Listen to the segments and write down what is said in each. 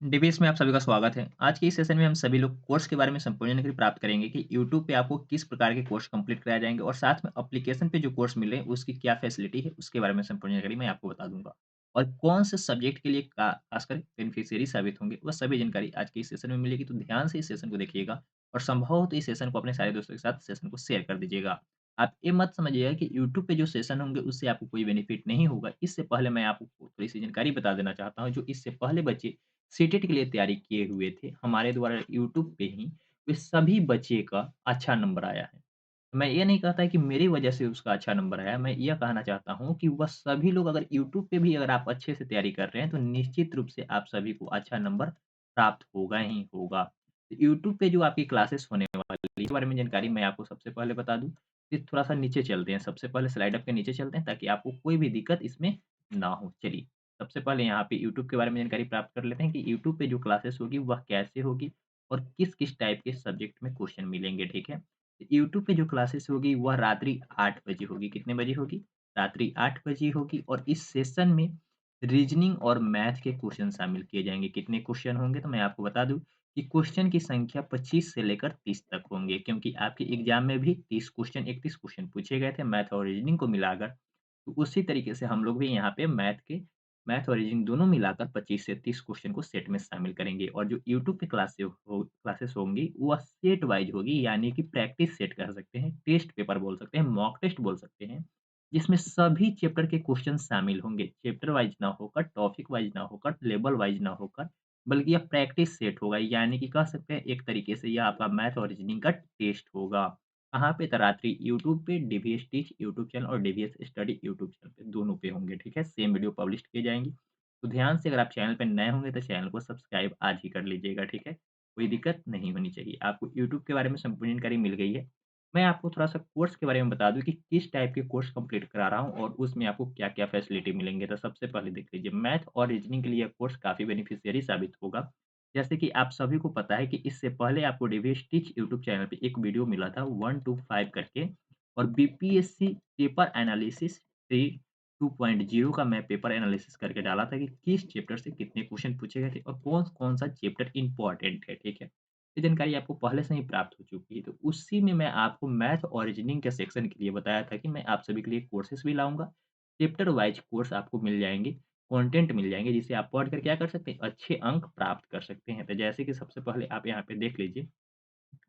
Debates में आप सभी का स्वागत है। आज के इस सेशन में हम सभी लोग कोर्स के बारे में संपूर्ण जानकारी प्राप्त करेंगे कि यूट्यूब पे आपको किस प्रकार के कोर्स कंप्लीट कराए जाएँगे और साथ में एप्लीकेशन पे जो कोर्स मिले उसकी क्या फैसिलिटी है, उसके बारे में संपूर्ण जानकारी मैं आपको बता दूँगा। और कौन से सब्जेक्ट के लिए का खासकर बेनिफिशियरी साबित होंगे, वह सभी जानकारी आज के इस सेशन में मिलेगी। तो ध्यान से इस सेशन को देखिएगा और संभव हो तो इस सेशन को अपने सारे दोस्तों के साथ सेशन को शेयर कर दीजिएगा। आप ये मत समझिएगा कि यूट्यूब पे जो सेशन होंगे उससे आपको कोई बेनिफिट नहीं होगा। इससे पहले मैं आपको थोड़ी-सी जानकारी बता देना चाहता हूँ, जो इससे पहले बच्चे सीटेट के लिए तैयारी किए हुए थे, हमारे द्वारा यूट्यूब पे ही वे सभी बच्चे का अच्छा नंबर आया है। मैं ये नहीं कहता कि मेरी वजह से उसका अच्छा नंबर आया, मैं यह कहना चाहता हूँ कि वह सभी लोग अगर यूट्यूब पे भी अगर आप अच्छे से तैयारी कर रहे हैं, तो निश्चित रूप से आप सभी को अच्छा नंबर प्राप्त होगा ही होगा। तो यूट्यूब पे जो आपकी क्लासेस होने वाली है, इसके बारे में जानकारी मैं आपको सबसे पहले बता दूँ। फिर थोड़ा-सा नीचे चलते हैं, सबसे पहले स्लाइड अप के नीचे चलते हैं ताकि आपको कोई भी दिक्कत इसमें ना हो। चलिए, सबसे पहले यहाँ पे यूट्यूब के बारे में जानकारी प्राप्त कर लेते हैं कि यूट्यूब पे जो क्लासेस होगी वह कैसे होगी और किस-किस टाइप के सब्जेक्ट में क्वेश्चन मिलेंगे, ठीक है? यूट्यूब पे जो क्लासेस होगी वह रात्रि 8 बजे होगी। कितने बजे होगी? रात्रि 8 बजे होगी और इस सेशन में रीजनिंग और मैथ के क्वेश्चन शामिल किए जाएँगे। कितने क्वेश्चन होंगे? तो मैं आपको बता दूँ कि क्वेश्चन की संख्या 25 से लेकर 30 तक होंगे, क्योंकि आपके एग्ज़ाम में भी 30 क्वेश्चन 31 क्वेश्चन पूछे गए थे मैथ और रीजनिंग को मिलाकर। तो उसी तरीके से हम लोग भी यहाँ पे मैथ और रीजनिंग दोनों मिलाकर 25 से 30 क्वेश्चन को सेट में शामिल करेंगे और जो यूट्यूब पे क्लासेस होंगी वह सेट वाइज़ होगी, यानी कि प्रैक्टिस सेट कह सकते हैं, टेस्ट पेपर बोल सकते हैं, मॉक टेस्ट बोल सकते हैं, जिसमें सभी चैप्टर के क्वेश्चन शामिल होंगे। चैप्टर वाइज़ ना होकर, टॉपिक वाइज़ ना होकर, लेवल वाइज़ ना होकर, बल्कि यह प्रैक्टिस सेट होगा, यानी कि कह सकते हैं एक तरीके से यह आपका मैथ और रीजनिंग का टेस्ट होगा। कहाँ पे? तो रात्रि यूट्यूब पे डीवीएस टीच यूट्यूब चैनल और डीवीएस स्टडी यूट्यूब चैनल पे, दोनों पे होंगे, ठीक है? सेम वीडियो पब्लिश किए जाएँगी। तो ध्यान से अगर आप चैनल पे नए होंगे तो चैनल को सब्सक्राइब आज ही कर लीजिएगा, ठीक है? कोई दिक्कत नहीं होनी चाहिए। आपको यूट्यूब के बारे में संपूर्ण जानकारी मिल गई है। मैं आपको थोड़ा-सा कोर्स के बारे में बता दूँ कि किस टाइप के कोर्स कंप्लीट करा रहा हूँ और उसमें आपको क्या-क्या फैसिलिटी मिलेंगे। तो सबसे पहले देख लीजिए, मैथ और रीजनिंग के लिए यह कोर्स काफ़ी बेनिफिशियरी साबित होगा। जैसे कि आप सभी को पता है कि इससे पहले आपको डीवीएस टीच यूट्यूब चैनल पे एक वीडियो मिला था 1 टू 5 करके, और बीपीएससी पेपर एनालिसिस 3 2.0 का मैं पेपर एनालिसिस करके डाला था कि किस चैप्टर से कितने क्वेश्चन पूछे गए थे और कौन-कौन सा चैप्टर इम्पोर्टेंट है, ठीक है? ये जानकारी आपको पहले से ही प्राप्त हो चुकी है। तो उसी में मैं आपको मैथ और रीजनिंग के सेक्शन के लिए बताया था कि मैं आप सभी के लिए कोर्सेज़ भी लाऊँगा। चैप्टर वाइज़ कोर्स आपको मिल जाएँगे, कंटेंट मिल जाएँगे जिसे आप पढ़ कर क्या कर सकते हैं, अच्छे अंक प्राप्त कर सकते हैं। तो जैसे कि सबसे पहले आप यहाँ पे देख लीजिए,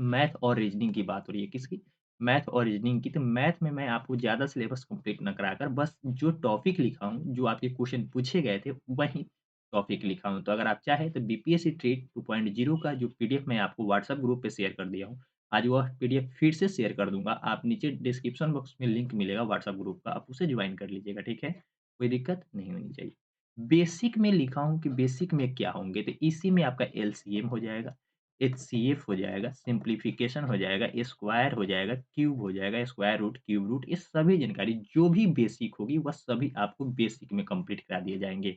मैथ और रीजनिंग की बात हो रही है, किसकी? मैथ और रीजनिंग की। तो मैथ में मैं आपको ज़्यादा सिलेबस कंप्लीट ना कराकर बस जो टॉपिक लिखा हूँ, जो आपके क्वेश्चन पूछे गए थे, वही टॉपिक लिखा हूँ। तो अगर आप चाहें तो बीपीएससी ट्रेड 2.0 का जो पीडीएफ मैं आपको व्हाट्सएप ग्रुप पे शेयर कर दिया हूँ, आज वह पीडीएफ फिर से शेयर कर दूँगा। आप नीचे डिस्क्रिप्शन बॉक्स में लिंक मिलेगा व्हाट्सएप ग्रुप का, आप उसे ज्वाइन कर लीजिएगा, ठीक है? कोई दिक्कत नहीं होनी चाहिए। बेसिक में लिखा हूँ कि बेसिक में क्या होंगे, तो इसी में आपका एलसीएम हो जाएगा, एचसीएफ हो जाएगा, सिम्प्लीफिकेशन हो जाएगा, स्क्वायर हो जाएगा, क्यूब हो जाएगा, स्क्वायर रूट, क्यूब रूट, ये सभी जानकारी जो भी बेसिक होगी वह सभी आपको बेसिक में कंप्लीट करा दिए जाएँगे।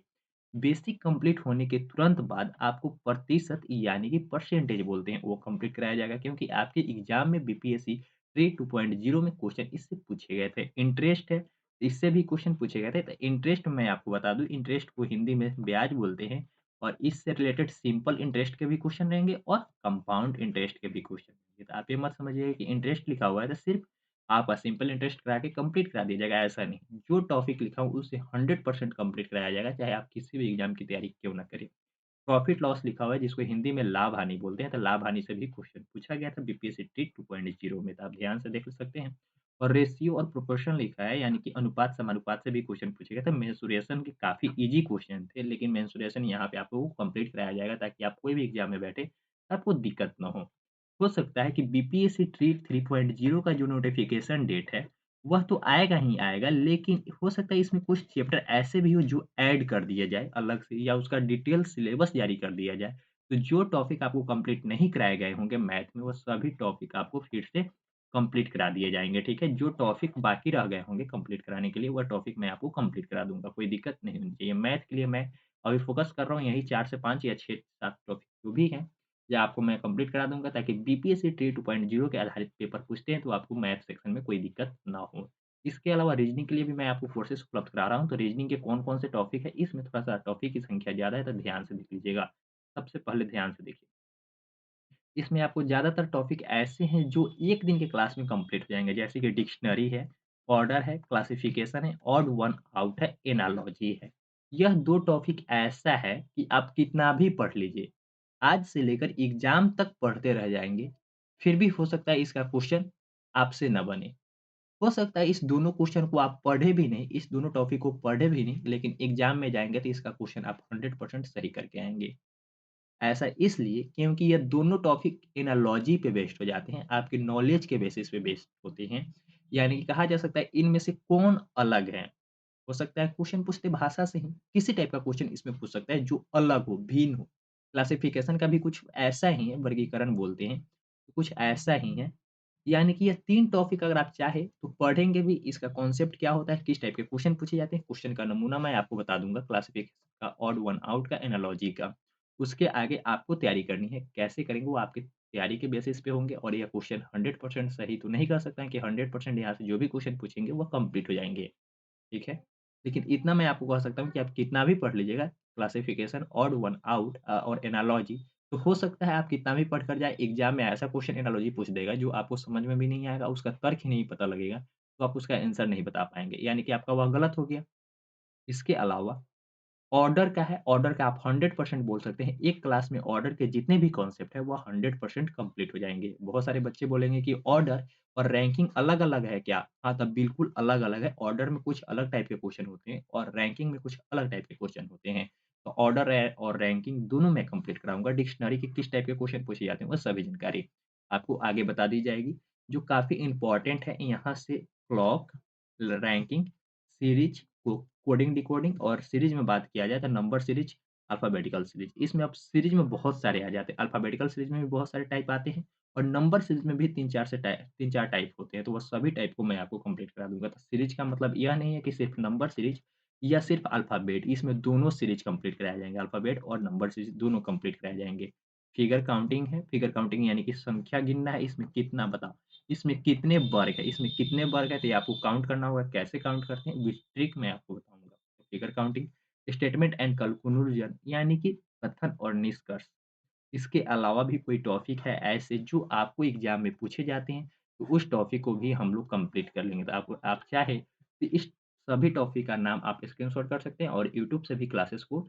बेसिक कंप्लीट होने के तुरंत बाद आपको प्रतिशत यानी कि परसेंटेज बोलते हैं वो कंप्लीट कराया जाएगा, क्योंकि आपके एग्जाम में बीपीएससी प्री 2.0 में क्वेश्चन इससे पूछे गए थे। इंटरेस्ट है, इससे भी क्वेश्चन पूछे गए थे। तो इंटरेस्ट मैं आपको बता दूँ, इंटरेस्ट को हिंदी में ब्याज बोलते हैं और इससे रिलेटेड सिंपल इंटरेस्ट के भी क्वेश्चन रहेंगे और कंपाउंड इंटरेस्ट के भी क्वेश्चन रहेंगे। तो आप ये मत समझिए कि इंटरेस्ट लिखा हुआ है तो सिर्फ आप सिंपल इंटरेस्ट करा के कंप्लीट करा दिया जाएगा, ऐसा नहीं। जो टॉपिक लिखा हो उसे 100% कंप्लीट कराया जाएगा, चाहे आप किसी भी एग्ज़ाम की तैयारी क्यों ना करें। प्रॉफिट लॉस लिखा हुआ है जिसको हिंदी में लाभ-हानि बोलते हैं, तो लाभ-हानि से भी क्वेश्चन पूछा गया था बीपीएससी टी 2.0 में, तो आप ध्यान से देख सकते हैं। और रेशियो और प्रोपोर्शन लिखा है, यानी कि अनुपात-समानुपात से भी क्वेश्चन पूछे गए थे। मेंसुरेशन के काफ़ी ईज़ी क्वेश्चन थे, लेकिन मेंसुरेशन यहाँ पे आपको कंप्लीट कराया जाएगा ताकि आप कोई भी एग्ज़ाम में बैठे, आपको दिक्कत ना हो। हो सकता है कि बीपीएससी ट्री 3.0 का जो नोटिफ़िकेशन डेट है, वह तो आएगा ही आएगा, लेकिन हो सकता है इसमें कुछ चैप्टर ऐसे भी हो जो ऐड कर दिया जाए अलग से, या उसका डिटेल सिलेबस जारी कर दिया जाए। तो जो टॉपिक आपको कंप्लीट नहीं कराए गए होंगे मैथ में, वो सभी टॉपिक आपको फिर से कंप्लीट करा दिए जाएँगे, ठीक है? जो टॉपिक बाकी रह गए होंगे कंप्लीट कराने के लिए, वह टॉपिक मैं आपको कंप्लीट करा दूँगा, कोई दिक्कत नहीं होनी चाहिए। मैथ के लिए मैं अभी फ़ोकस कर रहा हूँ यही 4 से 5 या 6-7 टॉपिक जो भी हैं, या आपको मैं कंप्लीट करा दूँगा ताकि बीपीएससी ट्री 2.0 के आधारित पेपर पूछते हैं तो आपको मैथ सेक्शन में कोई दिक्कत ना हो। इसके अलावा रीज़निंग के लिए भी मैं आपको कोर्सेज़ उपलब्ध करा रहा हूँ, तो रीज़निंग के कौन-कौन से टॉपिक है, इसमें थोड़ा-सा टॉपिक की संख्या ज़्यादा है, तो ध्यान से देख लीजिएगा। सबसे पहले ध्यान से देखिए। इसमें आपको ज़्यादातर टॉपिक ऐसे हैं जो 1 दिन के क्लास में कंप्लीट हो जाएँगे, जैसे कि डिक्शनरी है, ऑर्डर है, क्लासिफिकेशन है, ऑड वन आउट है, एनालॉजी है। यह 2 टॉपिक ऐसा है कि आप कितना भी पढ़ लीजिए, आज से लेकर एग्ज़ाम तक पढ़ते रह जाएँगे, फिर भी हो सकता है इसका क्वेश्चन आपसे ना बने। हो सकता है इस दोनों क्वेश्चन को आप पढ़े भी नहीं, इस दोनों टॉपिक को पढ़े भी नहीं, लेकिन एग्ज़ाम में जाएँगे तो इसका क्वेश्चन आप 100% सही करके आएँगे। ऐसा इसलिए क्योंकि ये दोनों टॉपिक एनालॉजी पे बेस्ड हो जाते हैं, आपके नॉलेज के बेसिस पे बेस्ड होते हैं। यानी कि कहा जा सकता है इनमें से कौन अलग है। हो सकता है क्वेश्चन पूछते भाषा से ही, किसी टाइप का क्वेश्चन इसमें पूछ सकता है जो अलग हो, भिन्न हो। क्लासिफिकेशन का भी कुछ ऐसा ही है, वर्गीकरण बोलते हैं, कुछ ऐसा ही है। यानी कि ये 3 टॉपिक अगर आप चाहें तो पढ़ेंगे भी, इसका कॉन्सेप्ट क्या होता है, किस टाइप के क्वेश्चन पूछे जाते हैं, क्वेश्चन का नमूना मैं आपको बता दूँगा क्लासिफिकेशन का, ऑड वन आउट का, एनालॉजी का। उसके आगे आपको तैयारी करनी है, कैसे करेंगे वो आपकी तैयारी के बेसिस पे होंगे और ये क्वेश्चन 100% सही तो नहीं कह सकते हैं कि 100% यहाँ से जो भी क्वेश्चन पूछेंगे वो कंप्लीट हो जाएँगे। ठीक है? लेकिन इतना मैं आपको कह सकता हूँ कि आप कितना भी पढ़ लीजिएगा क्लासिफिकेशन ऑड वन आउट और एनालॉजी, तो हो सकता है आप कितना भी पढ़ कर जाएँ, एग्ज़ाम में ऐसा क्वेश्चन एनालॉजी पूछ देगा जो आपको समझ में भी नहीं आएगा, उसका तर्क ही नहीं पता लगेगा, तो आप उसका आंसर नहीं बता पाएँगे, यानी कि आपका वह गलत हो गया। इसके अलावा ऑर्डर का है, ऑर्डर का आप 100% बोल सकते हैं। एक क्लास में ऑर्डर के जितने भी कॉन्सेप्ट हैं, वो 100% कंप्लीट हो जाएँगे। बहुत सारे बच्चे बोलेंगे कि ऑर्डर और रैंकिंग अलग-अलग है क्या? हाँ, तब बिल्कुल अलग-अलग है। ऑर्डर में कुछ अलग टाइप के क्वेश्चन होते हैं और रैंकिंग में कुछ अलग टाइप के क्वेश्चन होते हैं। तो ऑर्डर और रैंकिंग दोनों मैं कंप्लीट कराऊँगा। डिक्शनरी के किस टाइप के क्वेश्चन पूछे जाते हैं, वो सभी जानकारी आपको आगे बता दी जाएगी। जो काफ़ी इम्पोर्टेंट है, यहाँ से क्लॉक, रैंकिंग, सीरीज़ को कोडिंग, डिकोडिंग और सीरीज़ में बात किया जाए तो नंबर सीरीज़, अल्फ़ाबेटिकल सीरीज़। इसमें अब सीरीज़ में बहुत सारे आ जाते हैं। अल्फ़ाबेटिकल सीरीज़ में भी बहुत सारे टाइप आते हैं और नंबर सीरीज़ में भी 3-4 टाइप होते हैं। तो वो सभी टाइप को मैं आपको कंप्लीट करा दूँगा। तो सीरीज़ का मतलब यह नहीं है कि सिर्फ़ नंबर सीरीज़ या सिर्फ़ अल्फ़ाबेट, इसमें दोनों सीरीज़ कंप्लीट कराए जाएँगे। अल्फ़ाबेट और नंबर सीरीज़ दोनों कंप्लीट कराए जाएँगे। फिगर काउंटिंग है, फिगर काउंटिंग यानी कि संख्या गिनना है, इसमें कितना बताओ, इसमें कितने वर्ग है, इसमें कितने वर्ग है, तो ये आपको काउंट करना होगा, कैसे काउंट करते हैं विथ ट्रिक मैं आपको बताऊँगा। Figure counting, statement and conclusion यानी कि कथन और निष्कर्ष। इसके अलावा भी कोई टॉपिक है ऐसे जो आपको एग्ज़ाम में पूछे जाते हैं, तो उस टॉपिक को भी हम लोग कंप्लीट कर लेंगे। तो आप चाहे तो इस सभी टॉपिक का नाम आप स्क्रीनशॉट कर सकते हैं और यूट्यूब से भी क्लासेस को,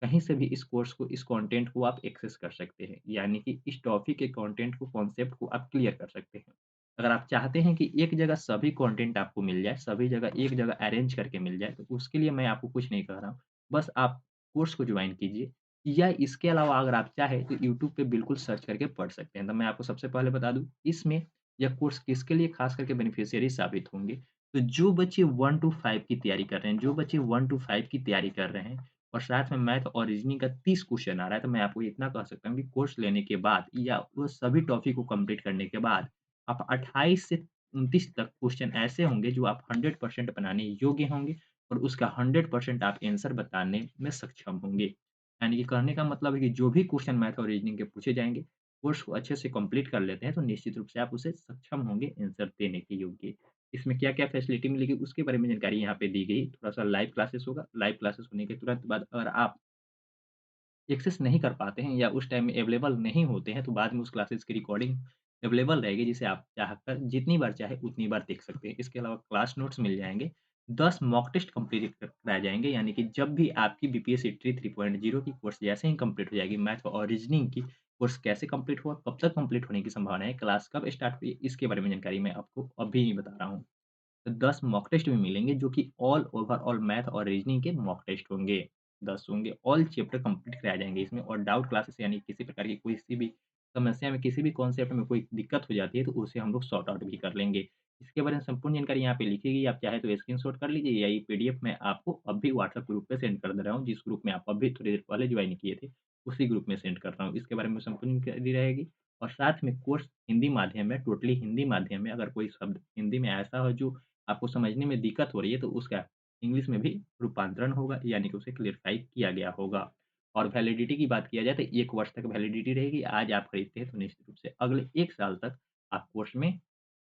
कहीं से भी इस कोर्स को, इस कंटेंट को आप एक्सेस कर सकते हैं। यानी कि इस टॉपिक के कंटेंट को, कॉन्सेप्ट को आप क्लियर कर सकते हैं। अगर आप चाहते हैं कि एक जगह सभी कंटेंट आपको मिल जाए, सभी जगह एक जगह अरेंज करके मिल जाए, तो उसके लिए मैं आपको कुछ नहीं कह रहा हूँ। बस आप कोर्स को जॉइन कीजिए या इसके अलावा अगर आप चाहें तो यूट्यूब पे बिल्कुल सर्च करके पढ़ सकते हैं। तो मैं आपको सबसे पहले बता दूँ, इसमें यह कोर्स किसके लिए खास करके बेनिफिशियरी साबित होंगे, तो जो बच्चे 1 टू 5 की तैयारी कर रहे हैं, जो बच्चे 1 टू 5 की तैयारी कर रहे हैं और साथ में मैथ और रीज़निंग का 30 क्वेश्चन आ रहा है, तो मैं आपको इतना कह सकता हूँ कि कोर्स लेने के बाद या वो सभी टॉपिक को कंप्लीट करने के बाद आप 28 से 29 तक क्वेश्चन ऐसे होंगे जो आप 100% बनाने योग्य होंगे और उसका 100% आप आंसर बताने में सक्षम होंगे। यानी कि कहने का मतलब है कि जो भी क्वेश्चन मैथ और रीजनिंग के पूछे जाएँगे, कोर्स को अच्छे से कंप्लीट कर लेते हैं, तो निश्चित रूप से आप उसे सक्षम होंगे आंसर देने के योग्य। इसमें क्या-क्या फैसिलिटी मिलेगी, उसके बारे में जानकारी यहाँ पे दी गई। थोड़ा-सा लाइव क्लासेस होगा, लाइव क्लासेस होने के तुरंत बाद अगर आप एक्सेस नहीं कर पाते हैं या उस टाइम में अवेलेबल नहीं होते हैं, तो बाद में उस क्लासेस की रिकॉर्डिंग अवेलेबल रहेगी, जिसे आप चाहकर जितनी बार चाहे उतनी बार देख सकते हैं। इसके अलावा क्लास नोट्स मिल जाएँगे, 10 मॉक टेस्ट कंप्लीट कराए जाएँगे, यानी कि जब भी आपकी बीपीएससी ट्री 3.0 की कोर्स जैसे ही कंप्लीट हो जाएगी, मैथ और रीजनिंग की कोर्स कैसे कंप्लीट हुआ, कब तक कंप्लीट होने की संभावना है, क्लास कब स्टार्ट हुई, इसके बारे में जानकारी मैं आपको अभी बता रहा हूँ। तो 10 मॉक टेस्ट भी मिलेंगे जो कि ऑल ओवरऑल मैथ और रीजनिंग के मॉक टेस्ट होंगे, 10 होंगे। ऑल चैप्टर कंप्लीट कराए जाएँगे इसमें और डाउट क्लासेस यानी किसी प्रकार की कोई-सी भी समस्या में, किसी भी कॉन्सेप्ट में कोई दिक्कत हो जाती है, तो उसे हम लोग सॉर्ट आउट भी कर लेंगे। इसके बारे में संपूर्ण जानकारी यहाँ पे लिखी गई है, आप चाहे तो स्क्रीनशॉट कर लीजिए या ये पीडीएफ मैं आपको अभी व्हाट्सएप ग्रुप पे सेंड कर दे रहा हूँ, जिस ग्रुप में आप अभी थोड़ी देर पहले ज्वाइन किए थे, उसी ग्रुप में सेंड कर रहा हूँ। इसके बारे में संपूर्ण जानकारी रहेगी और साथ में कोर्स हिंदी माध्यम में, टोटली हिंदी माध्यम में, अगर कोई शब्द हिंदी में ऐसा हो जो आपको समझने में दिक्कत हो रही है, तो उसका इंग्लिश में भी रूपांतरण होगा, यानी कि उसे क्लेरिफ़ाई किया गया होगा। और वैलिडिटी की बात किया जाए तो 1 वर्ष तक वैलिडिटी रहेगी। आज आप खरीदते हैं तो निश्चित रूप से अगले 1 साल तक आप कोर्स में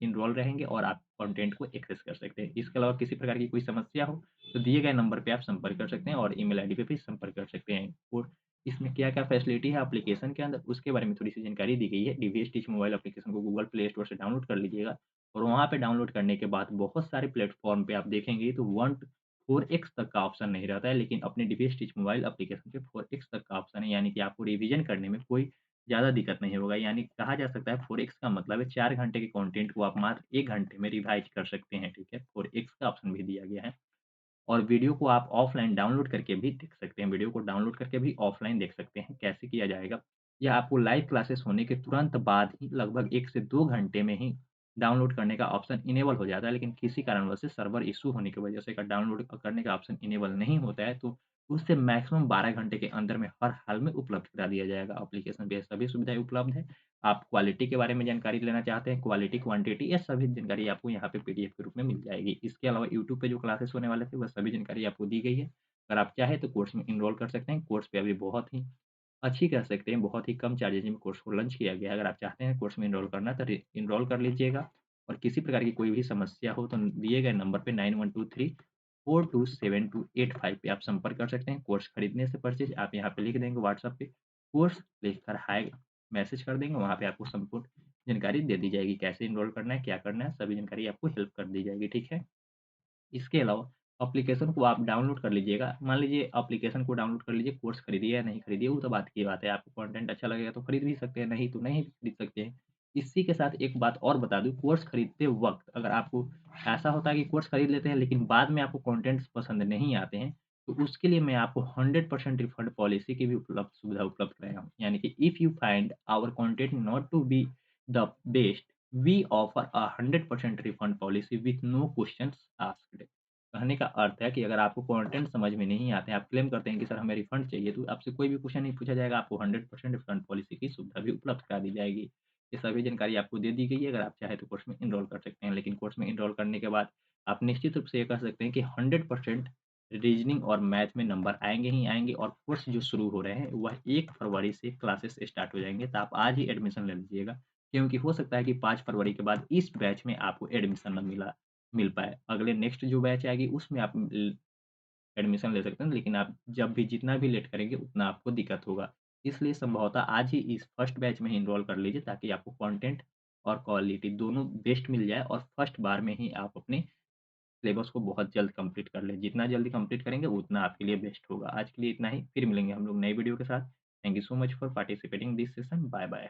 एनरोल रहेंगे और आप कंटेंट को एक्सेस कर सकते हैं। इसके अलावा किसी प्रकार की कोई समस्या हो, तो दिए गए नंबर पे आप संपर्क कर सकते हैं और ईमेल आईडी पे भी संपर्क कर सकते हैं। और इसमें क्या-क्या फैसिलिटी है एप्लीकेशन के अंदर, उसके बारे में थोड़ी-सी जानकारी दी गई है। डीवीएस टीच मोबाइल एप्लीकेशन को गूगल प्ले स्टोर से डाउनलोड कर लीजिएगा और वहाँ पे डाउनलोड करने के बाद बहुत सारे प्लेटफ़ॉर्म पे आप देखेंगे तो 1 4x तक का ऑप्शन नहीं रहता है, लेकिन अपने डीवीएस टीच मोबाइल एप्लीकेशन पे 4x तक का ऑप्शन है, यानी कि आपको रिवीजन करने में कोई ज़्यादा दिक्कत नहीं होगा। यानी कहा जा सकता है 4x का मतलब है 4 घंटे के कंटेंट को आप मात्र 1 घंटे में रिवाइज़ कर सकते हैं, ठीक है? 4x का ऑप्शन भी दिया गया है। और वीडियो को आप ऑफ़लाइन डाउनलोड करके भी देख सकते हैं। वीडियो को डाउनलोड करके भी ऑफ़लाइन देख सकते हैं। कैसे किया जाएगा? या आपको लाइव क्लासेस होने के तुरंत बाद ही लगभग 1 से 2 घंटे में ही डाउनलोड करने का ऑप्शन इनेबल हो जाता है। लेकिन किसी कारणवश से सर्वर इश्यू होने की वजह से अगर डाउनलोड करने का ऑप्शन इनेबल नहीं होता है, तो उससे मैक्सिमम 12 घंटे के अंदर में हर हाल में उपलब्ध करा दिया जाएगा। एप्लीकेशन पे सभी सुविधाएँ उपलब्ध हैं। आप क्वालिटी के बारे में जानकारी लेना चाहते हैं, क्वालिटी, क्वांटिटी ये सभी जानकारी आपको यहाँ पे पीडीएफ के रूप में मिल जाएगी। इसके अलावा यूट्यूब पे जो क्लासेस होने वाले थे, वह सभी जानकारी आपको दी गई है। अगर आप चाहें तो कोर्स में एनरोल कर सकते हैं। कोर्स पे अभी बहुत ही अच्छी कह सकते हैं, बहुत ही कम चार्जेज़ में कोर्स को लॉन्च किया गया है। अगर आप चाहते हैं कोर्स में एनरोल करना तो एनरोल कर लीजिएगा और किसी प्रकार की कोई भी समस्या हो तो दिए गए नंबर पे 9123 427285 पे आप संपर्क कर सकते हैं। कोर्स खरीदने से परचेज़ आप यहाँ पे लिख देंगे व्हाट्सएप पे, कोर्स लिखकर हाय मैसेज कर देंगे, वहाँ पे आपको संपूर्ण जानकारी दे दी जाएगी। कैसे एनरोल करना है, क्या करना है, सभी जानकारी आपको हेल्प कर दी जाएगी, ठीक है? इसके अलावा एप्लीकेशन को आप डाउनलोड कर लीजिएगा। मान लीजिए एप्लीकेशन को डाउनलोड कर लीजिए, कोर्स खरीदिए या नहीं खरीदिए, वो तो बात की बात है। आपको कंटेंट अच्छा लगेगा तो खरीद भी सकते हैं, नहीं तो नहीं भी खरीद सकते हैं। इसी के साथ एक बात और बता दूँ, कोर्स खरीदते वक़्त अगर आपको ऐसा होता है कि कोर्स खरीद लेते हैं, लेकिन बाद में आपको कंटेंट्स पसंद नहीं आते हैं, तो उसके लिए मैं आपको 100% रिफंड पॉलिसी की भी सुविधा उपलब्ध कराया हूँ। यानी कि if you find our content not to be the best, we offer a 100% refund policy with no questions asked. कहने का अर्थ है कि अगर आपको कंटेंट समझ में नहीं आते हैं, आप क्लेम करते हैं कि सर हमें रिफंड चाहिए, तो आपसे कोई भी क्वेश्चन नहीं पूछा जाएगा, आपको 100% रिफंड पॉलिसी की सुविधा भी उपलब्ध करा दी जाएगी। ये सभी जानकारी आपको दे दी गई है, अगर आप चाहें तो कोर्स में एनरोल कर सकते हैं। लेकिन कोर्स में एनरोल करने के बाद आप निश्चित रूप से ये कह सकते हैं कि 100% रीजनिंग और मैथ में नंबर आएँगे ही आएँगे और कोर्स जो शुरू हो रहे हैं, वह 1 फरवरी से क्लासेस स्टार्ट हो जाएँगे, तो आप आज ही एडमिशन ले लीजिएगा। क्योंकि हो सकता है कि 5 फरवरी के बाद इस बैच में आपको एडमिशन ना मिल पाए। अगले नेक्स्ट जो बैच आएगी उसमें आप एडमिशन ले सकते हैं, लेकिन आप जब भी जितना भी लेट करेंगे उतना आपको दिक्कत होगा। इसलिए संभवतः आज ही इस फर्स्ट बैच में ही एनरोल कर लीजिए ताकि आपको कंटेंट और क्वालिटी दोनों बेस्ट मिल जाए और फर्स्ट बार में ही आप अपने सिलेबस को बहुत जल्द कंप्लीट कर लें। जितना जल्दी कंप्लीट करेंगे उतना आपके लिए बेस्ट होगा। आज के लिए इतना ही, फिर मिलेंगे हम लोग नई वीडियो के साथ। Thank you so much for participating this session. Bye bye.